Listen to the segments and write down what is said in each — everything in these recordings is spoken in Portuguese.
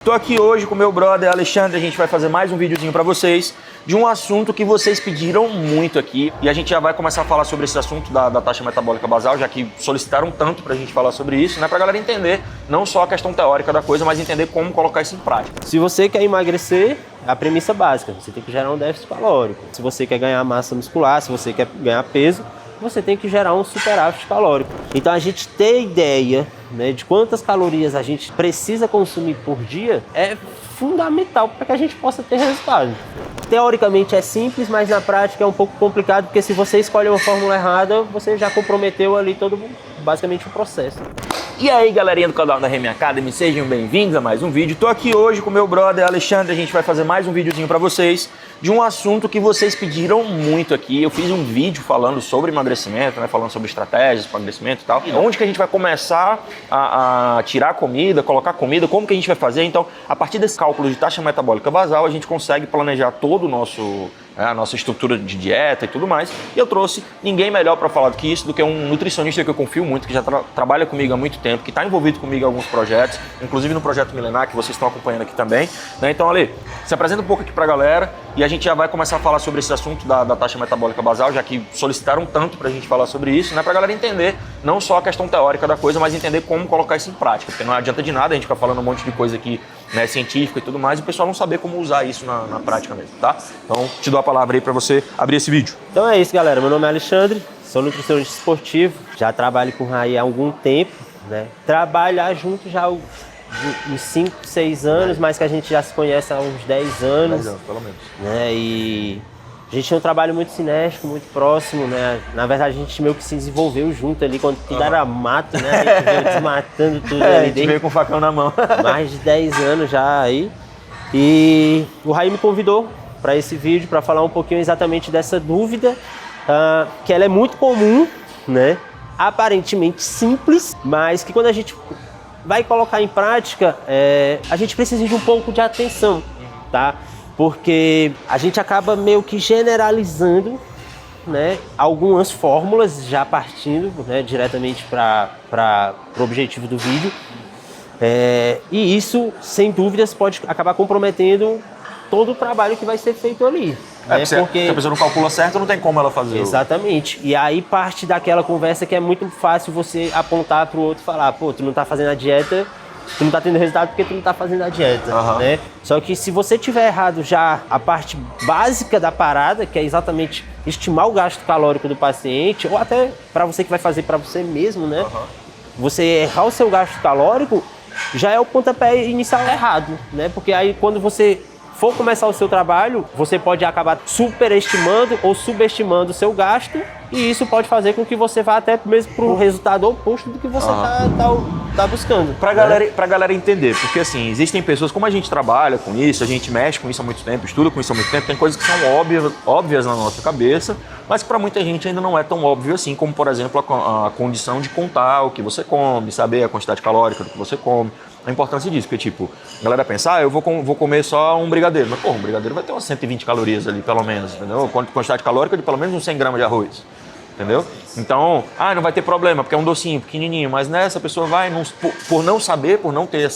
Tô aqui hoje com meu brother Alexandre, a gente vai fazer mais um videozinho pra vocês de um assunto que vocês pediram muito aqui e a gente já vai começar a falar sobre esse assunto da taxa metabólica basal, já que solicitaram tanto pra gente falar sobre isso, né, pra galera entender não só a questão teórica da coisa, mas entender como colocar isso em prática. Se você quer emagrecer, é a premissa básica, você tem que gerar um déficit calórico. Se você quer ganhar massa muscular, se você quer ganhar peso, você tem que gerar um superávit calórico. Então a gente ter ideia, né, de quantas calorias a gente precisa consumir por dia é fundamental para que a gente possa ter resultado. Teoricamente é simples, mas na prática é um pouco complicado, porque se você escolhe uma fórmula errada, você já comprometeu ali basicamente o processo. E aí, galerinha do canal da Remy Academy, sejam bem-vindos a mais um vídeo. Tô aqui hoje com meu brother Alexandre, a gente vai fazer mais um videozinho pra vocês de um assunto que vocês pediram muito aqui. Eu fiz um vídeo falando sobre emagrecimento, né, falando sobre estratégias para emagrecimento e tal. E onde que a gente vai começar a tirar comida, colocar comida, como que a gente vai fazer. Então, a partir desse cálculo de taxa metabólica basal, a gente consegue planejar todo a nossa estrutura de dieta e tudo mais. E eu trouxe ninguém melhor para falar do que isso, do que um nutricionista que eu confio muito, que já trabalha comigo há muito tempo, que está envolvido comigo em alguns projetos, inclusive no Projeto Milenar, que vocês estão acompanhando aqui também, né? Então, Ale, se apresenta um pouco aqui para a galera e a gente já vai começar a falar sobre esse assunto da taxa metabólica basal, já que solicitaram tanto para a gente falar sobre isso, né? Para a galera entender não só a questão teórica da coisa, mas entender como colocar isso em prática, porque não adianta de nada a gente ficar falando um monte de coisa aqui, né, científica e tudo mais, e o pessoal não saber como usar isso na prática mesmo, tá? Então, te dou a palavra aí para você abrir esse vídeo. Então é isso, galera. Meu nome é Alexandre, sou nutricionista esportivo, já trabalho com Raí há algum tempo, né? Trabalhar junto já há uns 5, 6 anos, mas que a gente já se conhece há uns 10 anos. 10 anos, pelo menos. Né? E a gente tem um trabalho muito cinético, muito próximo, né? Na verdade, a gente meio que se desenvolveu junto ali, quando tudo era mato, né? A gente veio desmatando tudo ali. A gente veio com o facão na mão. Mais de 10 anos já aí. E o Raí me convidou para esse vídeo, para falar um pouquinho exatamente dessa dúvida, que ela é muito comum, né? Aparentemente simples, mas que quando a gente vai colocar em prática, a gente precisa de um pouco de atenção, tá? Porque a gente acaba meio que generalizando, né, algumas fórmulas, já partindo, né, diretamente para o objetivo do vídeo. E isso, sem dúvidas, pode acabar comprometendo todo o trabalho que vai ser feito ali. Né? Porque se a pessoa não calcula certo, não tem como ela fazer. Exatamente. E aí parte daquela conversa que é muito fácil você apontar para o outro e falar, pô, tu não tá fazendo a dieta, tu não tá tendo resultado porque tu não tá fazendo a dieta, né? Só que se você tiver errado já a parte básica da parada, que é exatamente estimar o gasto calórico do paciente, ou até para você que vai fazer para você mesmo, né? Você errar o seu gasto calórico já é o pontapé inicial errado, né? Porque aí quando você for começar o seu trabalho, você pode acabar superestimando ou subestimando o seu gasto, e isso pode fazer com que você vá até mesmo para o resultado oposto do que você tá buscando. Pra galera entender, porque assim, existem pessoas, como a gente trabalha com isso, a gente mexe com isso há muito tempo, estuda com isso há muito tempo, tem coisas que são óbvias na nossa cabeça, mas que para muita gente ainda não é tão óbvio assim, como por exemplo a condição de contar o que você come, saber a quantidade calórica do que você come. A importância disso, porque tipo, a galera pensa, eu vou comer só um brigadeiro, mas pô, um brigadeiro vai ter umas 120 calorias ali, pelo menos, entendeu? Quantidade calórica de pelo menos uns 100 gramas de arroz, entendeu? Então, não vai ter problema, porque é um docinho pequenininho, mas nessa pessoa vai, por não saber, por não ter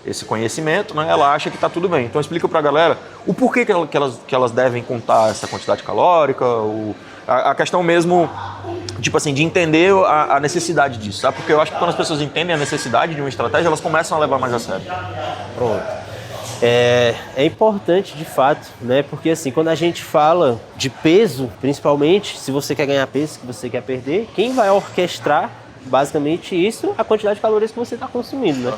esse conhecimento, né, ela acha que tá tudo bem. Então explica pra galera o porquê que elas devem contar essa quantidade calórica, a questão mesmo, tipo assim, de entender a necessidade disso, sabe? Porque eu acho que quando as pessoas entendem a necessidade de uma estratégia, elas começam a levar mais a sério. Pronto. É importante de fato, né? Porque assim, quando a gente fala de peso, principalmente, se você quer ganhar peso, se você quer perder, quem vai orquestrar basicamente isso é a quantidade de calorias que você está consumindo, né?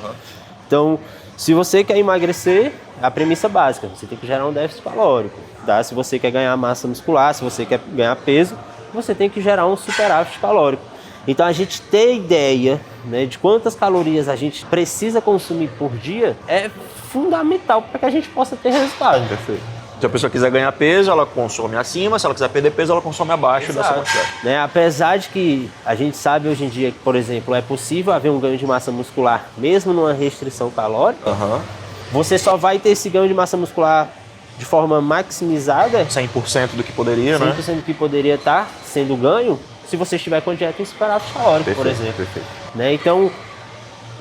Então, se você quer emagrecer, é a premissa básica, você tem que gerar um déficit calórico, tá? Se você quer ganhar massa muscular, se você quer ganhar peso, você tem que gerar um superávit calórico. Então a gente ter ideia, né, de quantas calorias a gente precisa consumir por dia é fundamental para que a gente possa ter resultado. Perfeito. Se a pessoa quiser ganhar peso, ela consome acima, se ela quiser perder peso, ela consome abaixo dessa quantidade. Né? Apesar de que a gente sabe hoje em dia que, por exemplo, é possível haver um ganho de massa muscular mesmo numa restrição calórica, você só vai ter esse ganho de massa muscular de forma maximizada, 100% do que poderia, 100% do que poderia estar sendo ganho, se você estiver com dieta em superávit calórico, por exemplo. Perfeito. Né? Então,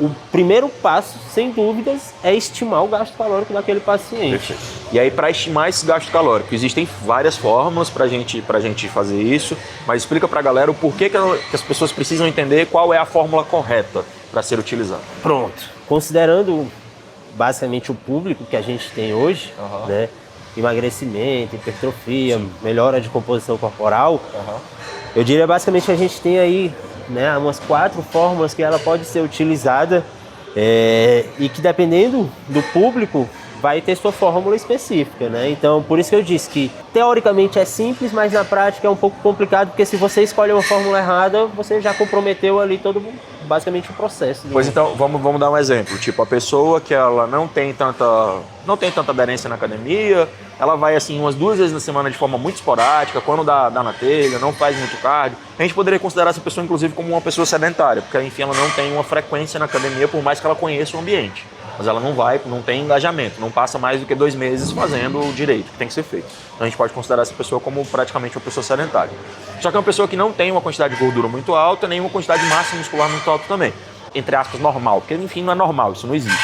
o primeiro passo, sem dúvidas, é estimar o gasto calórico daquele paciente. Perfeito. E aí, para estimar esse gasto calórico, existem várias fórmulas para gente fazer isso, mas explica para a galera o porquê que as pessoas precisam entender qual é a fórmula correta para ser utilizada. Pronto. Considerando basicamente o público que a gente tem hoje, né? Emagrecimento, hipertrofia, melhora de composição corporal, eu diria basicamente que a gente tem aí, né, umas 4 fórmulas que ela pode ser utilizada e que dependendo do público vai ter sua fórmula específica, né? Então, por isso que eu disse que teoricamente é simples, mas na prática é um pouco complicado, porque se você escolhe uma fórmula errada, você já comprometeu ali basicamente o processo. Pois então, vamos dar um exemplo. Tipo, a pessoa que ela não tem tanta aderência na academia, ela vai assim umas 2 vezes na semana de forma muito esporádica, quando dá na telha, não faz muito cardio. A gente poderia considerar essa pessoa, inclusive, como uma pessoa sedentária, porque, enfim, ela não tem uma frequência na academia, por mais que ela conheça o ambiente. Mas ela não tem engajamento, não passa mais do que 2 meses fazendo o direito que tem que ser feito. Então a gente pode considerar essa pessoa como praticamente uma pessoa sedentária. Só que é uma pessoa que não tem uma quantidade de gordura muito alta, nem uma quantidade de massa muscular muito alta também. Entre aspas, normal, porque enfim não é normal, isso não existe.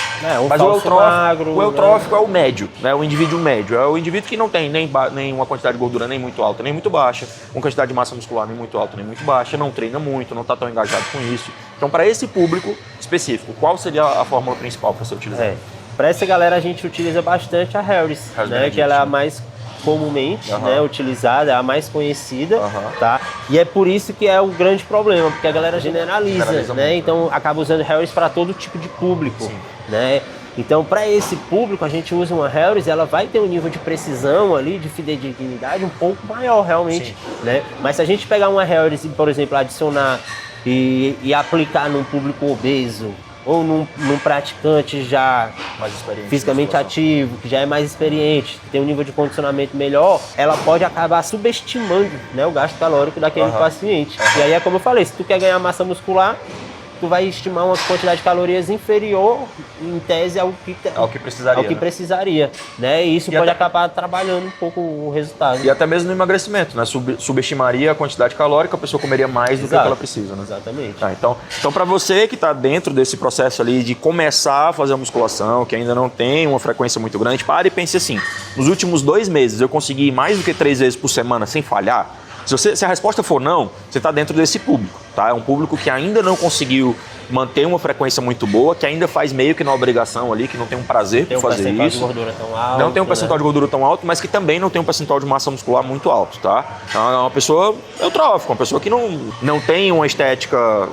Mas o eutrófico é o médio, né? O indivíduo médio. É o indivíduo que não tem nem uma quantidade de gordura nem muito alta, nem muito baixa, uma quantidade de massa muscular nem muito alta, nem muito baixa, não treina muito, não está tão engajado com isso. Então, para esse público específico, qual seria a fórmula principal para ser utilizada? Para essa galera, a gente utiliza bastante a Harris, né? Que ela é a mais comumente né, utilizada, é a mais conhecida, tá? E é por isso que é o grande problema, porque a galera generaliza, né? Então acaba usando Harris para todo tipo de público, né? Então, para esse público, a gente usa uma Harris, ela vai ter um nível de precisão ali, de fidedignidade um pouco maior, realmente, né? Mas se a gente pegar uma Harris e, por exemplo, adicionar e aplicar num público obeso, ou num praticante já mais fisicamente ativo, que já é mais experiente, que tem um nível de condicionamento melhor, ela pode acabar subestimando, né, o gasto calórico daquele paciente. E aí é como eu falei, se tu quer ganhar massa muscular, tu vai estimar uma quantidade de calorias inferior, em tese, ao que precisaria, né? E isso pode acabar atrapalhando um pouco o resultado. E até mesmo no emagrecimento, né? Subestimaria a quantidade calórica, a pessoa comeria mais do que ela precisa, né? Exatamente. Então para você que está dentro desse processo ali de começar a fazer a musculação, que ainda não tem uma frequência muito grande, pare e pense assim, nos últimos 2 meses eu consegui ir mais do que 3 vezes por semana sem falhar? Se a resposta for não, você está dentro desse público, tá? É um público que ainda não conseguiu manter uma frequência muito boa, que ainda faz meio que na obrigação ali, que não tem um prazer por fazer isso. Não tem um percentual de gordura tão alto, mas que também não tem um percentual de massa muscular muito alto, tá? Então é uma pessoa eutrófica, uma pessoa que não tem uma estética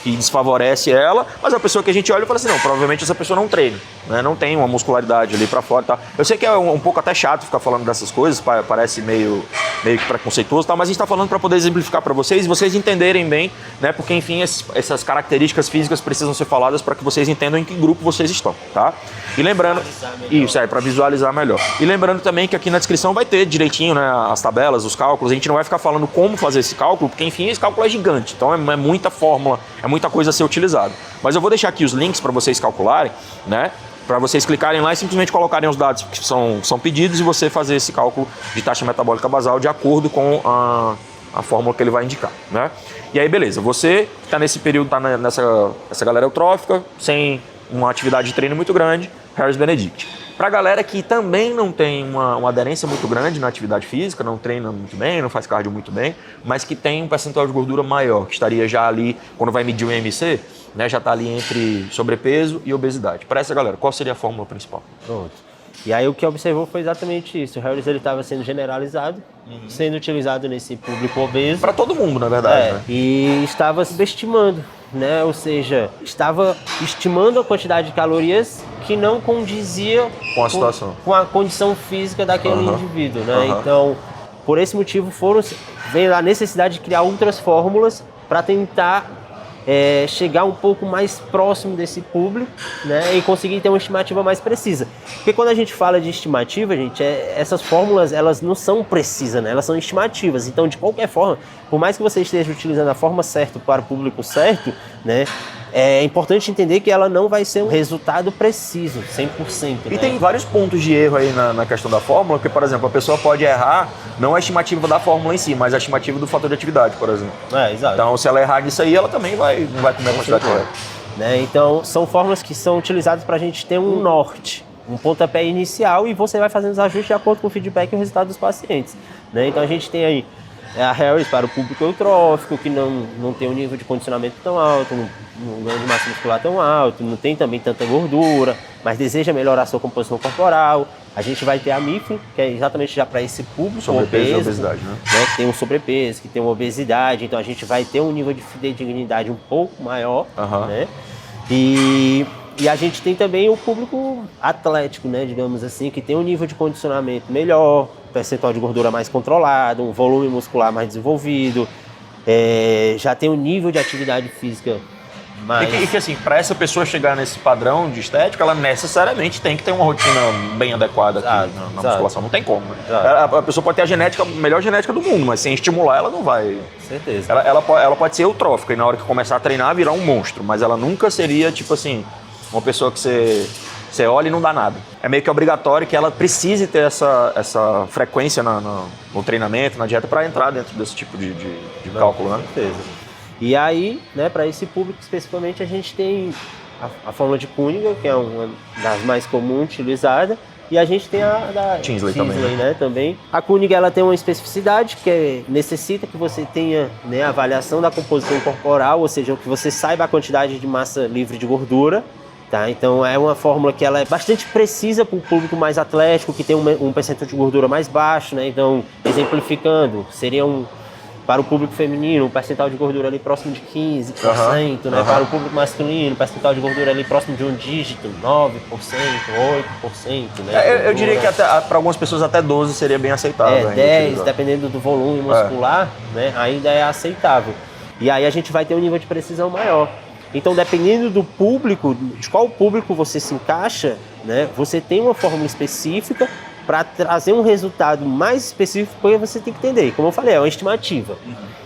que desfavorece ela, mas é uma pessoa que a gente olha e fala assim, não, provavelmente essa pessoa não treina, né? Não tem uma muscularidade ali pra fora, tá? Eu sei que é um pouco até chato ficar falando dessas coisas, parece meio que preconceituoso, tá? Mas a gente tá falando para poder exemplificar para vocês e vocês entenderem bem, né? Porque enfim, essas características físicas precisam ser faladas para que vocês entendam em que grupo vocês estão, tá? E lembrando, isso para visualizar melhor. E lembrando também que aqui na descrição vai ter direitinho, né, as tabelas, os cálculos. A gente não vai ficar falando como fazer esse cálculo, porque enfim, esse cálculo é gigante. Então é muita fórmula, é muita coisa a ser utilizada. Mas eu vou deixar aqui os links para vocês calcularem, né? Para vocês clicarem lá e simplesmente colocarem os dados que são pedidos e você fazer esse cálculo de taxa metabólica basal de acordo com a fórmula que ele vai indicar, né? E aí, beleza, você que está nesse período, está nessa galera eutrófica, sem uma atividade de treino muito grande, Harris Benedict. Para a galera que também não tem uma aderência muito grande na atividade física, não treina muito bem, não faz cardio muito bem, mas que tem um percentual de gordura maior, que estaria já ali, quando vai medir o IMC, né, já está ali entre sobrepeso e obesidade. Para essa galera, qual seria a fórmula principal? Pronto. E aí o que observou foi exatamente isso. O Harris estava sendo generalizado, sendo utilizado nesse público obeso. Para todo mundo, na verdade. Né? E estava subestimando, né? Ou seja, estava estimando a quantidade de calorias que não condizia com a situação, com a condição física daquele indivíduo, né? Então, por esse motivo, veio a necessidade de criar outras fórmulas para tentar chegar um pouco mais próximo desse público, né, e conseguir ter uma estimativa mais precisa. Porque quando a gente fala de estimativa, gente, essas fórmulas, elas não são precisas, né, elas são estimativas. Então, de qualquer forma, por mais que você esteja utilizando a forma certa para o público certo, né, é importante entender que ela não vai ser um resultado preciso, 100%. E tem vários pontos de erro aí na questão da fórmula, porque, por exemplo, a pessoa pode errar não a estimativa da fórmula em si, mas a estimativa do fator de atividade, por exemplo. Exato. Então, se ela errar nisso aí, ela também não vai comer a quantidade correta. né? Então, são fórmulas que são utilizadas para a gente ter um norte, um pontapé inicial, e você vai fazendo os ajustes de acordo com o feedback e o resultado dos pacientes, né? Então, a gente tem aí a Harris para o público eutrófico, que não tem um nível de condicionamento tão alto, um ganho de massa muscular tão alto, não tem também tanta gordura, mas deseja melhorar a sua composição corporal. A gente vai ter a Mifflin, que é exatamente já para esse público sobrepeso obeso, e obesidade, né? Que tem um sobrepeso, que tem uma obesidade, então a gente vai ter um nível de fidedignidade um pouco maior, né? E a gente tem também o público atlético, né, digamos assim, que tem um nível de condicionamento melhor, percentual de gordura mais controlado, um volume muscular mais desenvolvido, já tem um nível de atividade física mais... E que assim, para essa pessoa chegar nesse padrão de estética, ela necessariamente tem que ter uma rotina bem adequada aqui na musculação, não tem como. A pessoa pode ter a melhor genética do mundo, mas sem estimular ela não vai... Certeza. Ela pode ser eutrófica e na hora que começar a treinar virar um monstro, mas ela nunca seria, tipo assim, uma pessoa que você olha e não dá nada. É meio que obrigatório que ela precise ter essa frequência no treinamento, na dieta, para entrar dentro desse tipo de cálculo, né? Com certeza. E aí, né, para esse público especificamente, a gente tem a fórmula de Cunningham, que é uma das mais comuns utilizadas, e a gente tem a da Tinsley também. A Cunningham, ela tem uma especificidade que necessita que você tenha, né, a avaliação da composição corporal, ou seja, que você saiba a quantidade de massa livre de gordura. Tá, então é uma fórmula que ela é bastante precisa para o público mais atlético, que tem um percentual de gordura mais baixo, né? Então, exemplificando, seria para o público feminino, um percentual de gordura ali próximo de 15%, né? Para o público masculino, um percentual de gordura ali próximo de um dígito, 9%, 8%, né? Eu diria que para algumas pessoas até 12% seria bem aceitável. 10%, dependendo do volume muscular, né? Ainda é aceitável. E aí a gente vai ter um nível de precisão maior. Então, dependendo do público, de qual público você se encaixa, né, você tem uma fórmula específica para trazer um resultado mais específico, porque você tem que entender. Como eu falei, é uma estimativa.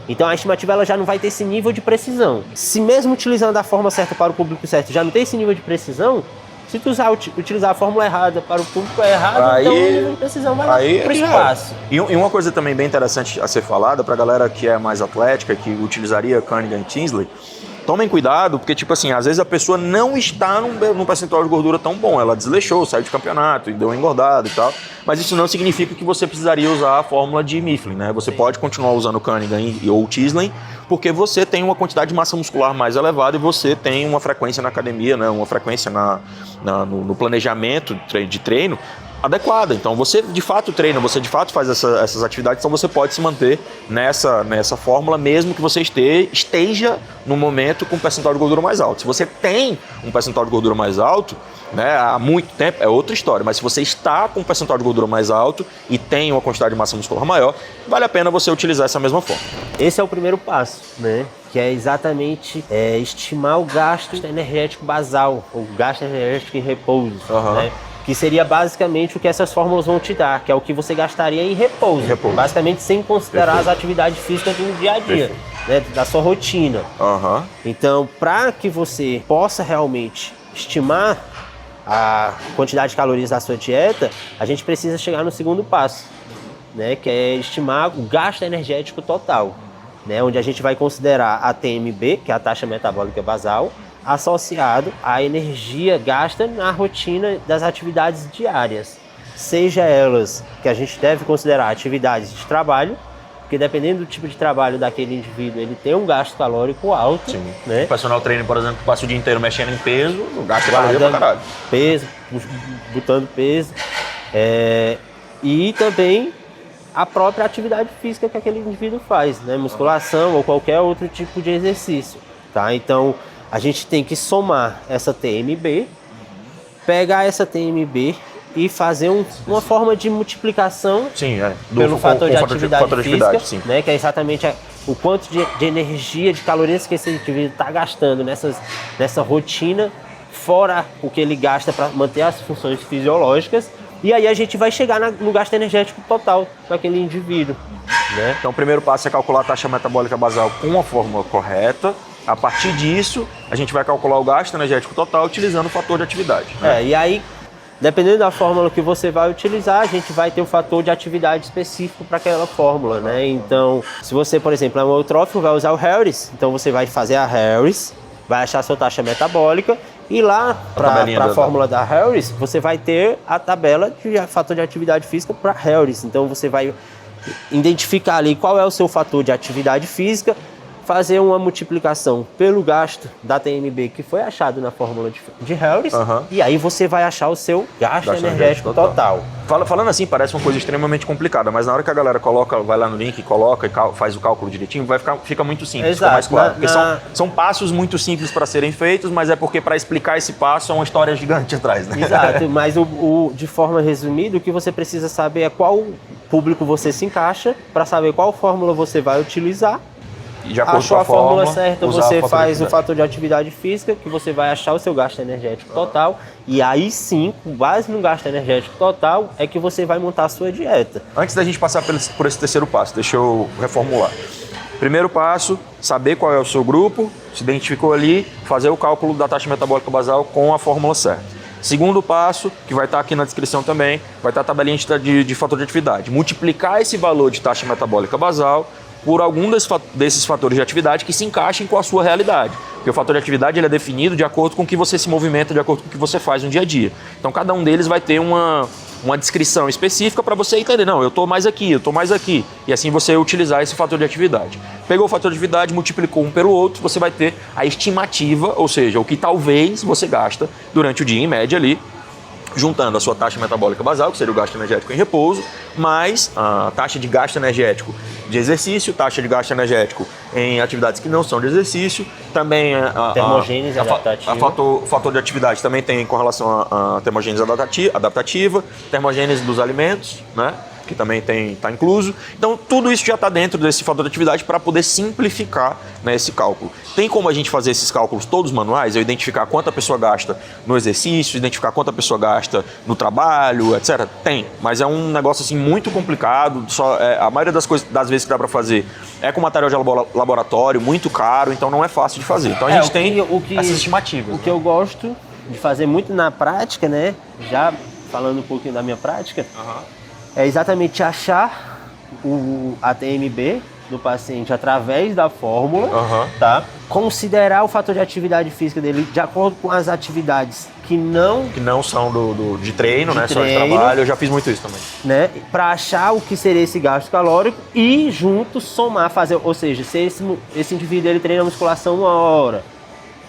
Então, a estimativa ela já não vai ter esse nível de precisão. Se mesmo utilizando a forma certa para o público certo já não tem esse nível de precisão, se tu utilizar a fórmula errada para o público errado, então o nível de precisão vai lá para o espaço. E uma coisa também bem interessante a ser falada para a galera que é mais atlética, que utilizaria Cunningham e Tinsley, tomem cuidado, porque, tipo assim, às vezes a pessoa não está num percentual de gordura tão bom. Ela desleixou, saiu de campeonato e deu uma engordada e tal. Mas isso não significa que você precisaria usar a fórmula de Mifflin, né? Você pode continuar usando Cunningham ou Tinsley, porque você tem uma quantidade de massa muscular mais elevada e você tem uma frequência na academia, né? Uma frequência no planejamento de treino adequada. Então você de fato treina, você de fato faz essas atividades, então você pode se manter nessa fórmula mesmo que você esteja no momento com um percentual de gordura mais alto. Se você tem um percentual de gordura mais alto, né, há muito tempo, é outra história, mas se você está com um percentual de gordura mais alto e tem uma quantidade de massa muscular maior, vale a pena você utilizar essa mesma fórmula. Esse é o primeiro passo, né? Que é exatamente estimar o gasto energético basal, o gasto energético em repouso, né? Que seria basicamente o que essas fórmulas vão te dar, que é o que você gastaria em repouso. Basicamente sem considerar as atividades físicas do dia a dia, né, da sua rotina. Então, para que você possa realmente estimar a quantidade de calorias da sua dieta, a gente precisa chegar no segundo passo, né, que é estimar o gasto energético total, né, onde a gente vai considerar a TMB, que é a taxa metabólica basal, associado à energia gasta na rotina das atividades diárias, seja elas que a gente deve considerar atividades de trabalho, porque dependendo do tipo de trabalho daquele indivíduo, ele tem um gasto calórico alto. Né? O personal trainer, por exemplo, que passa o dia inteiro mexendo em peso, gasta caloria pra caralho. Peso, botando peso, e também a própria atividade física que aquele indivíduo faz, né? Musculação ou qualquer outro tipo de exercício, tá? Então, a gente tem que somar essa TMB, pegar essa TMB e fazer uma forma de multiplicação pelo fator de atividade física, né, que é exatamente o quanto de energia, de calorias que esse indivíduo está gastando nessa rotina, fora o que ele gasta para manter as funções fisiológicas. E aí a gente vai chegar no gasto energético total daquele indivíduo, né? Então o primeiro passo é calcular a taxa metabólica basal com a fórmula correta. A partir disso, a gente vai calcular o gasto energético total utilizando o fator de atividade. Né? E aí, dependendo da fórmula que você vai utilizar, a gente vai ter um fator de atividade específico para aquela fórmula, né? Então, se você, por exemplo, é um eutrófico, vai usar o Harris, então você vai fazer a Harris, vai achar a sua taxa metabólica e lá para a fórmula da Harris, você vai ter a tabela de fator de atividade física para Harris. Então você vai identificar ali qual é o seu fator de atividade física, fazer uma multiplicação pelo gasto da TMB que foi achado na fórmula de Harris, e aí você vai achar o seu gasto energético total. Falando assim, parece uma coisa extremamente complicada, mas na hora que a galera coloca, vai lá no link, coloca e faz o cálculo direitinho, fica muito simples, fica mais claro. Porque são passos muito simples para serem feitos, mas é porque para explicar esse passo é uma história gigante atrás, né? Exato, mas de forma resumida, o que você precisa saber é qual público você se encaixa, para saber qual fórmula você vai utilizar. E de acordo Achou com a fórmula certa, você faz o fator de atividade física, que você vai achar o seu gasto energético total, e aí sim, com base no gasto energético total, é que você vai montar a sua dieta. Antes da gente passar por esse terceiro passo, deixa eu reformular. Primeiro passo, saber qual é o seu grupo, se identificou ali, fazer o cálculo da taxa metabólica basal com a fórmula certa. Segundo passo, que vai estar aqui na descrição também, vai estar a tabelinha de fator de atividade. Multiplicar esse valor de taxa metabólica basal por algum desses fatores de atividade que se encaixem com a sua realidade. Porque o fator de atividade ele é definido de acordo com o que você se movimenta, de acordo com o que você faz no dia a dia. Então, cada um deles vai ter uma descrição específica para você entender. Não, eu estou mais aqui, eu estou mais aqui. E assim você utilizar esse fator de atividade. Pegou o fator de atividade, multiplicou um pelo outro, você vai ter a estimativa, ou seja, o que talvez você gasta durante o dia, em média ali, juntando a sua taxa metabólica basal, que seria o gasto energético em repouso, mais a taxa de gasto energético de exercício, taxa de gasto energético em atividades que não são de exercício, também termogênese adaptativa. O fator de atividade também tem com relação à termogênese adaptativa, termogênese dos alimentos, né? Que também está incluso. Então, tudo isso já está dentro desse fator de atividade para poder simplificar, né, esse cálculo. Tem como a gente fazer esses cálculos todos manuais, eu identificar quanto a pessoa gasta no exercício, identificar quanto a pessoa gasta no trabalho, etc. Tem, mas é um negócio assim muito complicado. A maioria das vezes que dá para fazer é com material de laboratório, muito caro, então não é fácil de fazer. Então a gente tem essas estimativas. O que eu gosto de fazer muito na prática, né? Já falando um pouquinho da minha prática, é exatamente achar a TMB do paciente através da fórmula, tá? Considerar o fator de atividade física dele de acordo com as atividades que não são de treino, né? Só de trabalho. Eu já fiz muito isso também. Né? Para achar o que seria esse gasto calórico e junto somar, fazer, ou seja, se esse indivíduo ele treina musculação 1 hora,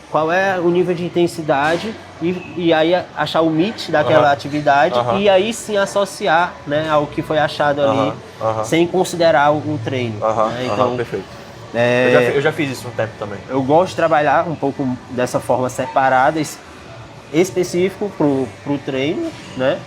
qual é o nível de intensidade e aí achar o MIT daquela atividade e aí sim associar, né, ao que foi achado ali, sem considerar o treino. Né? Então, perfeito. Eu já fiz isso um tempo também. Eu gosto de trabalhar um pouco dessa forma separada, específico para o treino, né?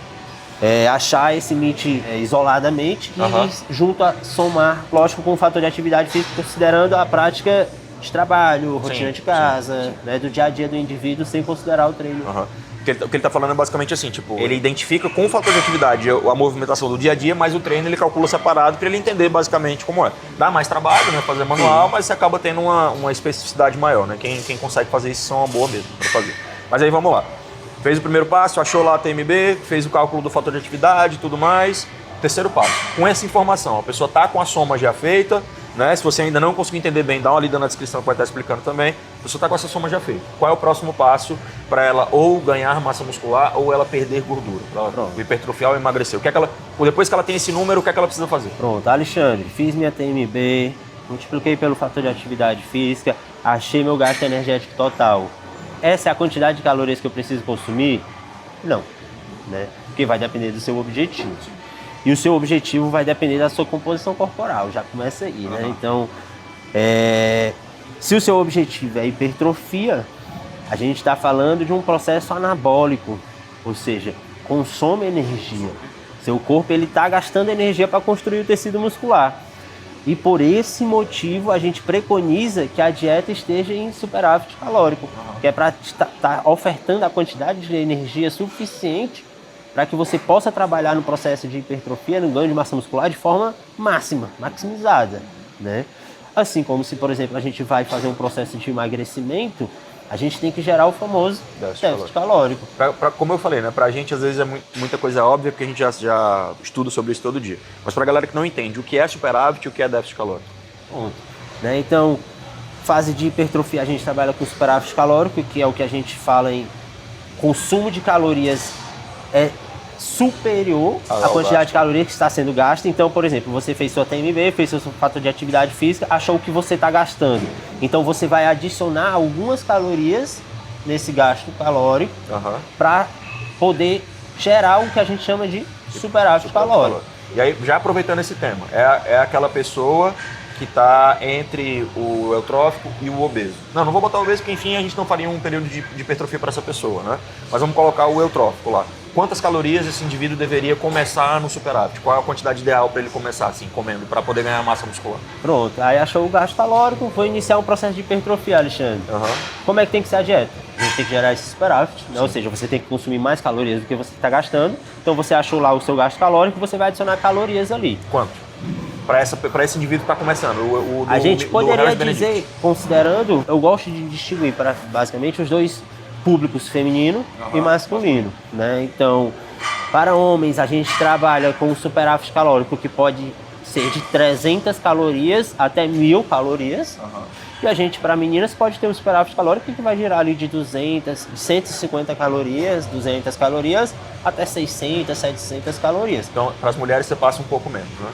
Achar esse MIT isoladamente e junto a somar, lógico, com o fator de atividade física, considerando a prática de trabalho, rotina de casa, né, do dia a dia do indivíduo, sem considerar o treino. O que ele está falando é basicamente assim, tipo, ele identifica com o fator de atividade a movimentação do dia a dia, mas o treino ele calcula separado para ele entender basicamente como é. Dá mais trabalho, né, fazer manual, mas você acaba tendo uma especificidade maior, né? Quem consegue fazer isso são uma boa mesmo para fazer. Mas aí vamos lá. Fez o primeiro passo, achou lá a TMB, fez o cálculo do fator de atividade e tudo mais. Terceiro passo. Com essa informação, a pessoa está com a soma já feita, né? Se você ainda não conseguiu entender bem, dá uma lida na descrição que vai estar explicando também. A pessoa está com essa soma já feita. Qual é o próximo passo para ela ou ganhar massa muscular ou ela perder gordura? Para ela hipertrofiar ou emagrecer? Depois que ela tem esse número, o que é que ela precisa fazer? Pronto, Alexandre, fiz minha TMB, multipliquei pelo fator de atividade física, achei meu gasto energético total. Essa é a quantidade de calorias que eu preciso consumir? Não, né? Porque vai depender do seu objetivo. E o seu objetivo vai depender da sua composição corporal, já começa aí, né? Então, se o seu objetivo é hipertrofia, a gente está falando de um processo anabólico, ou seja, consome energia. Seu corpo está gastando energia para construir o tecido muscular. E por esse motivo a gente preconiza que a dieta esteja em superávit calórico, que é para estar ofertando a quantidade de energia suficiente para que você possa trabalhar no processo de hipertrofia, no ganho de massa muscular de forma maximizada, né? Assim como se, por exemplo, a gente vai fazer um processo de emagrecimento, a gente tem que gerar o famoso déficit calórico. Como eu falei, né? Pra gente às vezes é muita coisa óbvia, porque a gente já estuda sobre isso todo dia. Mas pra galera que não entende o que é superávit e o que é déficit calórico. Ponto. Né? Então, fase de hipertrofia, a gente trabalha com superávit calórico, que é o que a gente fala em consumo de calorias superior à quantidade de calorias que está sendo gasta. Então, por exemplo, você fez sua TMB, fez seu fator de atividade física, achou o que você está gastando. Então, você vai adicionar algumas calorias nesse gasto calórico para poder gerar o que a gente chama de superávit calórico. E aí, já aproveitando esse tema, é aquela pessoa que está entre o eutrófico e o obeso. Não vou botar o obeso porque, enfim, a gente não faria um período de hipertrofia para essa pessoa, né? Mas vamos colocar o eutrófico lá. Quantas calorias esse indivíduo deveria começar no superávit? Qual é a quantidade ideal para ele começar, assim, comendo, para poder ganhar massa muscular? Pronto, aí achou o gasto calórico, vou iniciar um processo de hipertrofia, Alexandre. Como é que tem que ser a dieta? A gente tem que gerar esse superávit, né? Ou seja, você tem que consumir mais calorias do que você está gastando. Então você achou lá o seu gasto calórico, você vai adicionar calorias ali. Quanto? Para esse indivíduo que está começando, a gente poderia dizer, considerando, eu gosto de distinguir para basicamente os dois públicos, feminino e masculino, né? Então, para homens, a gente trabalha com um superávit calórico que pode ser de 300 calorias até 1.000 calorias. E a gente, para meninas, pode ter um superávit calórico que vai girar ali de 200, 150 calorias, 200 calorias, até 600, 700 calorias. Então, para as mulheres, você passa um pouco menos, né?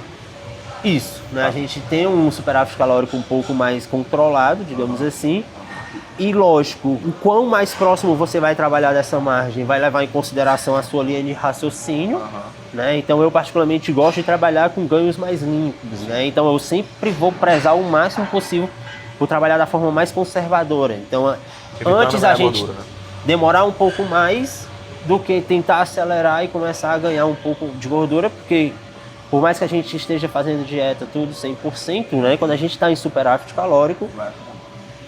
Isso, né? A gente tem um superávit calórico um pouco mais controlado, digamos assim. E lógico, o quão mais próximo você vai trabalhar dessa margem vai levar em consideração a sua linha de raciocínio, né? Então eu particularmente gosto de trabalhar com ganhos mais limpos, né? Então eu sempre vou prezar o máximo possível por trabalhar da forma mais conservadora. Então antes a gente demorar um pouco mais do que tentar acelerar e começar a ganhar um pouco de gordura, porque por mais que a gente esteja fazendo dieta tudo 100%, né? Quando a gente está em superávit calórico,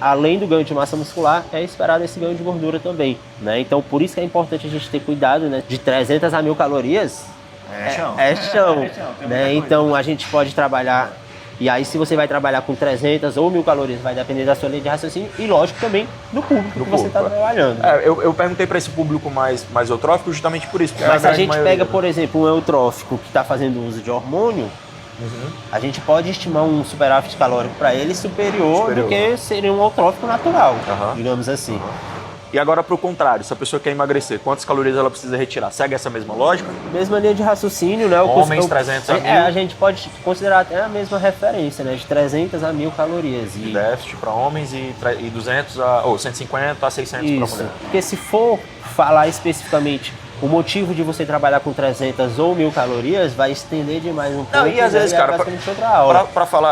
além do ganho de massa muscular, é esperado esse ganho de gordura também, né? Então, por isso que é importante a gente ter cuidado, né? De 300 a 1.000 calorias é chão, né? Então, a gente pode trabalhar, e aí se você vai trabalhar com 300 ou 1.000 calorias, vai depender da sua linha de raciocínio e, lógico, também do público que você está trabalhando. Eu perguntei para esse público mais eutrófico justamente por isso. Mas se a gente pega, por exemplo, um eutrófico que está fazendo uso de hormônio, a gente pode estimar um superávit calórico para ele superior do que seria um eutrófico natural, digamos assim. E agora para o contrário, se a pessoa quer emagrecer, quantas calorias ela precisa retirar? Segue essa mesma lógica? Mesma linha de raciocínio, né? Homens, 300 a 1.000? A gente pode considerar até a mesma referência, né? De 300 a 1.000 calorias. E déficit para homens e 150 a 600 para mulher. Porque se for falar especificamente o motivo de você trabalhar com 300 ou 1.000 calorias vai estender demais um pouco. Não, e às vezes, cara,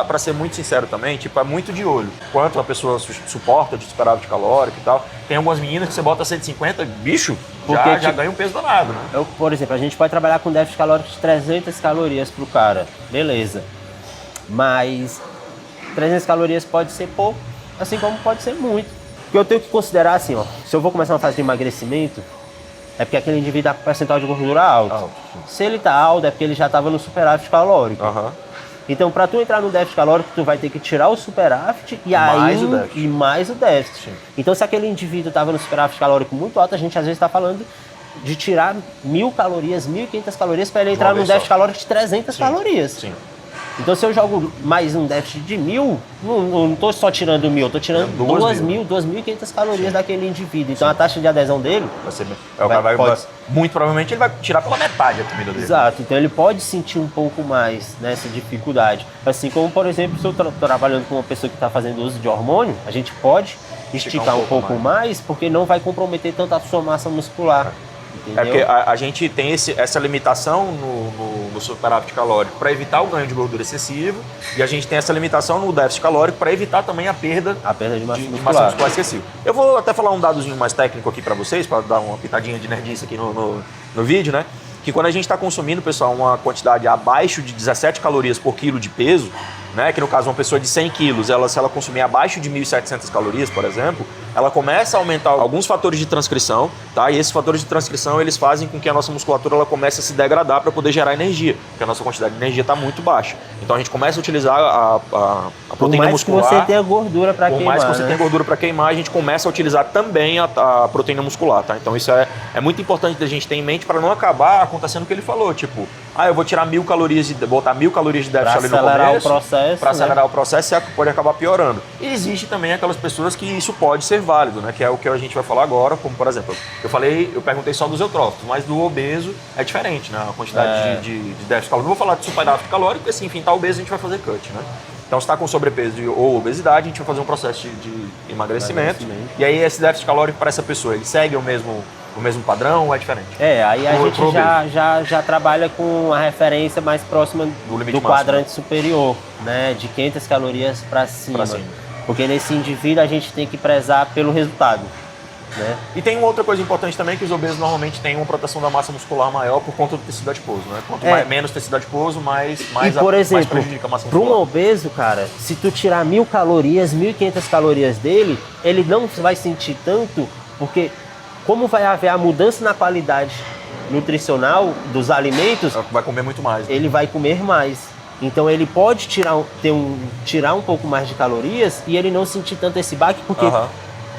para ser muito sincero também, tipo, é muito de olho. Quanto a pessoa suporta de superávit calórico e tal. Tem algumas meninas que você bota 150, bicho, já ganha um peso danado, né? Por exemplo, a gente pode trabalhar com déficit calórico de 300 calorias pro cara, beleza. Mas 300 calorias pode ser pouco, assim como pode ser muito. Porque eu tenho que considerar assim, ó, se eu vou começar uma fase de emagrecimento, é porque aquele indivíduo está com percentual de gordura alto. Se ele está alto, é porque ele já estava no superávit calórico. Então, para tu entrar no déficit calórico, tu vai ter que tirar o superávit e mais o déficit. Então, se aquele indivíduo estava no superávit calórico muito alto, a gente às vezes está falando de tirar 1.000 calorias, 1.500 calorias para ele entrar no déficit calórico de 300 calorias. Então, se eu jogo mais um déficit de 1.000, não estou só tirando 1.000, eu estou tirando 2.500 calorias daquele indivíduo. Então, a taxa de adesão dele... muito provavelmente ele vai tirar pela metade a comida dele. Exato. Então, ele pode sentir um pouco mais nessa dificuldade. Assim como, por exemplo, se eu estou trabalhando com uma pessoa que está fazendo uso de hormônio, a gente pode esticar um pouco mais, porque não vai comprometer tanto a sua massa muscular. Entendeu? É porque a gente tem essa limitação no superávit calórico para evitar o ganho de gordura excessivo e a gente tem essa limitação no déficit calórico para evitar também a perda de massa muscular excessiva. Eu vou até falar um dadozinho mais técnico aqui para vocês, para dar uma pitadinha de nerdice aqui no vídeo, né? Que quando a gente está consumindo, pessoal, uma quantidade abaixo de 17 calorias por quilo de peso, né? Que no caso uma pessoa de 100 quilos, se ela consumir abaixo de 1.700 calorias, por exemplo, ela começa a aumentar alguns fatores de transcrição, tá? E esses fatores de transcrição, eles fazem com que a nossa musculatura ela comece a se degradar para poder gerar energia, porque a nossa quantidade de energia está muito baixa. Então a gente começa a utilizar a proteína muscular. Por mais que você tenha gordura para queimar, por mais que você tenha gordura para queimar, a gente começa a utilizar também a proteína muscular, tá? Então isso é muito importante a gente ter em mente para não acabar acontecendo o que ele falou, tipo, eu vou tirar 1.000 calorias e botar 1.000 calorias de déficit ali no começo. Para acelerar o processo, você pode acabar piorando. E existe também aquelas pessoas que isso pode ser válido, né? Que é o que a gente vai falar agora, como por exemplo, eu perguntei só dos eutrófitos, mas do obeso é diferente, né? A quantidade de déficit calórico. Não vou falar de superávit calórico, porque assim, enfim, tá obeso, a gente vai fazer cut, né? Então, se está com sobrepeso ou obesidade, a gente vai fazer um processo de emagrecimento. E aí, esse déficit calórico para essa pessoa, ele segue o mesmo padrão ou é diferente? Aí a gente já trabalha com a referência mais próxima do quadrante superior, né? De 500 calorias para cima. Porque nesse indivíduo a gente tem que prezar pelo resultado. Né? E tem uma outra coisa importante também, que os obesos normalmente têm uma proteção da massa muscular maior por conta do tecido adiposo, né? Quanto menos tecido adiposo, mais prejudica a massa muscular. Para um obeso, cara, se tu tirar 1.000 calorias, 1.500 calorias dele, ele não vai sentir tanto, porque como vai haver a mudança na qualidade nutricional dos alimentos, vai comer muito mais. Ele vai comer mais. Então ele pode tirar um pouco mais de calorias e ele não sentir tanto esse baque, porque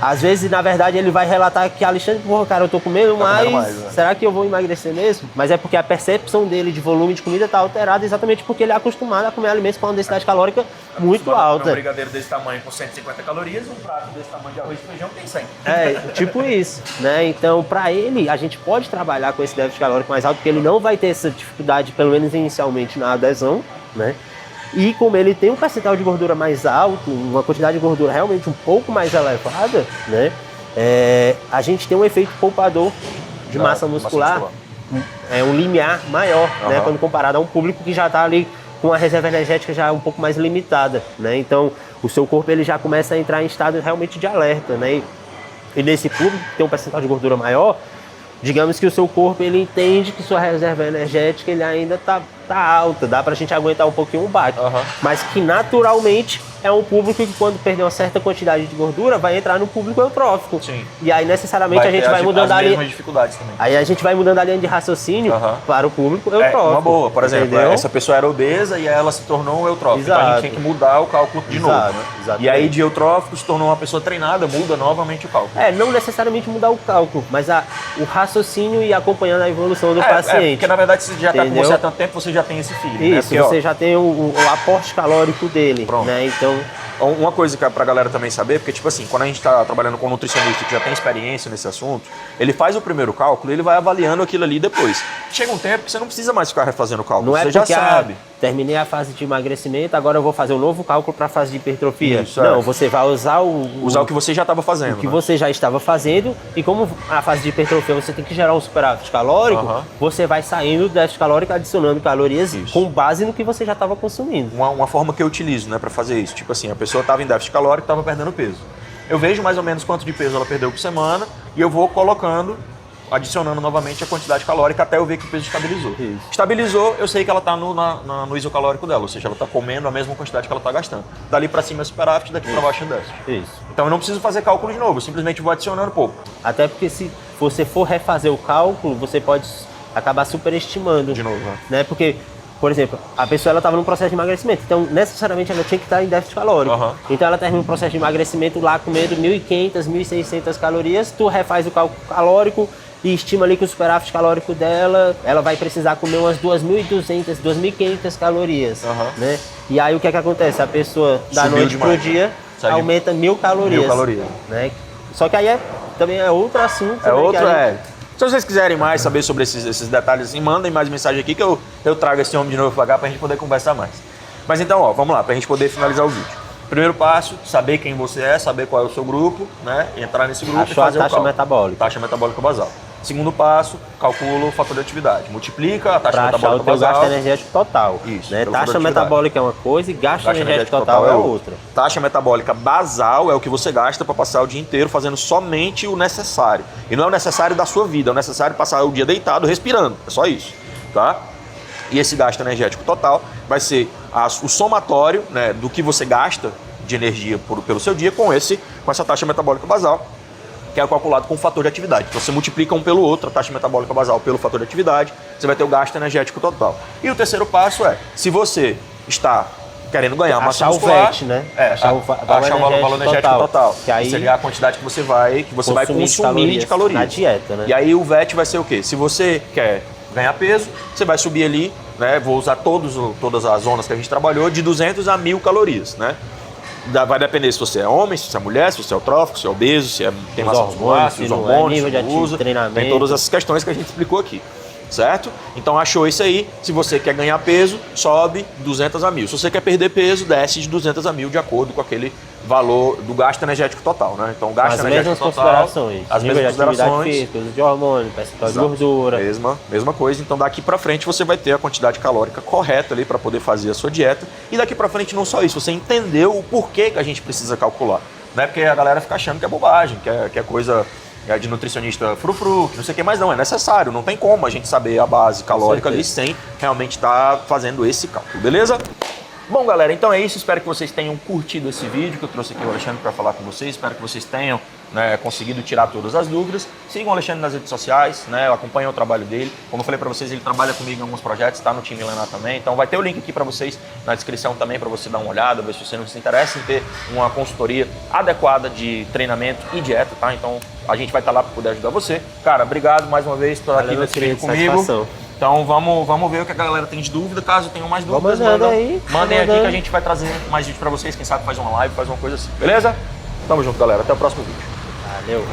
às vezes, na verdade, ele vai relatar que Alexandre, cara, eu tô comendo mais, será que eu vou emagrecer mesmo? Mas é porque a percepção dele de volume de comida tá alterada exatamente porque ele é acostumado a comer alimentos com uma densidade calórica muito alta. Um brigadeiro desse tamanho com 150 calorias, um prato desse tamanho de arroz e feijão tem 100. Tipo isso, né? Então, para ele, a gente pode trabalhar com esse déficit calórico mais alto, porque ele não vai ter essa dificuldade, pelo menos inicialmente, na adesão, né? E como ele tem um percentual de gordura mais alto, uma quantidade de gordura realmente um pouco mais elevada, né? A gente tem um efeito poupador de massa muscular, um limiar maior, né? Quando comparado a um público que já está ali com a reserva energética já um pouco mais limitada, né? Então, o seu corpo ele já começa a entrar em estado realmente de alerta, né? E nesse público que tem um percentual de gordura maior, digamos que o seu corpo ele entende que sua reserva energética ele ainda tá alta, dá pra gente aguentar um pouquinho o baque, mas que naturalmente é um público que quando perder uma certa quantidade de gordura vai entrar no público eutrófico. Sim. E aí necessariamente a gente vai mudando a linha. Dificuldades também. Aí a gente vai mudando a linha de raciocínio para o público eutrófico. Uma boa, por exemplo, essa pessoa era obesa e ela se tornou um eutrófico. Então a gente tem que mudar o cálculo de novo, né? E aí de eutrófico se tornou uma pessoa treinada, muda novamente o cálculo. Não necessariamente mudar o cálculo, mas o raciocínio e acompanhando a evolução do paciente. Porque na verdade se já está com você há tanto tempo, você já tem esse feeling. Isso, você já tem o aporte calórico dele. Pronto. Né? Então, uma coisa que é pra galera também saber, porque tipo assim, quando a gente tá trabalhando com um nutricionista que já tem experiência nesse assunto, ele faz o primeiro cálculo e ele vai avaliando aquilo ali depois. Chega um tempo que você não precisa mais ficar refazendo o cálculo, você já sabe. Terminei a fase de emagrecimento, agora eu vou fazer um novo cálculo para a fase de hipertrofia. Isso, não, você vai usar o que você já estava fazendo. O que você já estava fazendo, e como a fase de hipertrofia você tem que gerar um superávit calórico, você vai saindo do déficit calórico, adicionando calorias com base no que você já estava consumindo. Uma forma que eu utilizo, né, para fazer isso, tipo assim, a pessoa estava em déficit calórico, estava perdendo peso. Eu vejo mais ou menos quanto de peso ela perdeu por semana e eu vou adicionando novamente a quantidade calórica até eu ver que o peso estabilizou. Isso. Estabilizou, eu sei que ela está no isocalórico dela, ou seja, ela está comendo a mesma quantidade que ela está gastando. Dali para cima é superávit, daqui para baixo é déficit. Isso. Então eu não preciso fazer cálculo de novo, eu simplesmente vou adicionando pouco. Até porque se você for refazer o cálculo, você pode acabar superestimando. De novo, né? Porque, por exemplo, a pessoa estava num processo de emagrecimento, então necessariamente ela tinha que estar em déficit calórico. Então ela termina um processo de emagrecimento lá comendo 1.500, 1.600 calorias, tu refaz o cálculo calórico e estima ali que o superávit calórico dela, ela vai precisar comer umas 2.200, 2.500 calorias, né? E aí o que é que acontece? A pessoa da noite pro dia aumenta 1.000 calorias. 1.000 calorias. Né? Só que aí também é outro assunto. Se vocês quiserem mais saber sobre esses detalhes, assim, mandem mais mensagem aqui que eu trago esse homem de novo pra cá pra gente poder conversar mais. Mas então, vamos lá, pra gente poder finalizar o vídeo. Primeiro passo, saber quem você é, saber qual é o seu grupo, né? Entrar nesse grupo e fazer a taxa metabólica. Taxa metabólica basal. Segundo passo, calcula o fator de atividade. Multiplica a taxa metabólica basal. O gasto energético total. Isso. Né? Taxa metabólica é uma coisa e gasto energético total é outra. Taxa metabólica basal é o que você gasta para passar o dia inteiro fazendo somente o necessário. E não é o necessário da sua vida, é o necessário passar o dia deitado, respirando. É só isso, tá? E esse gasto energético total vai ser o somatório, né, do que você gasta de energia pelo seu dia com essa taxa metabólica basal, que é calculado com o fator de atividade. Então você multiplica um pelo outro, a taxa metabólica basal pelo fator de atividade, você vai ter o gasto energético total. E o terceiro passo é, se você está querendo ganhar massa muscular, o VET, né? Achar o valor energético total. Que aí seria a quantidade que você vai consumir de calorias. Na dieta, né? E aí o VET vai ser o quê? Se você quer ganhar peso, você vai subir ali, né? Vou usar todas as zonas que a gente trabalhou, de 200 a 1000 calorias, né? Vai depender se você é homem, se você é mulher, se você é eutrófico, se é obeso, se tem massa muscular, se os hormônios, nível de usa, treinamento. tem todas essas questões que a gente explicou aqui, certo? Então achou isso aí, se você quer ganhar peso, sobe 200 a 1000. Se você quer perder peso, desce de 200 a 1000 de acordo com aquele valor do gasto energético total, né? Então o gasto energético total, as mesmas considerações, física, uso de hormônio, percentual de gordura. Mesma coisa, então daqui pra frente você vai ter a quantidade calórica correta ali para poder fazer a sua dieta, e daqui pra frente não só isso, você entendeu o porquê que a gente precisa calcular, não é porque a galera fica achando que é bobagem, que é coisa de nutricionista frufru, que não sei o que, mas não, é necessário, não tem como a gente saber a base calórica ali sem realmente estar fazendo esse cálculo, beleza? Bom, galera, então é isso. Espero que vocês tenham curtido esse vídeo que eu trouxe aqui o Alexandre para falar com vocês. Espero que vocês tenham conseguido tirar todas as dúvidas. Sigam o Alexandre nas redes sociais, acompanhem o trabalho dele. Como eu falei para vocês, ele trabalha comigo em alguns projetos, está no time Lenar também. Então vai ter o link aqui para vocês na descrição também, para você dar uma olhada, ver se você não se interessa em ter uma consultoria adequada de treinamento e dieta, tá? Então a gente vai estar lá para poder ajudar você. Cara, obrigado mais uma vez por estar aqui nesse vídeo comigo. Então vamos ver o que a galera tem de dúvida. Caso tenham mais dúvidas, mandem aqui que a gente vai trazer mais vídeo pra vocês. Quem sabe faz uma live, faz uma coisa assim. Beleza? Tamo junto, galera. Até o próximo vídeo. Valeu.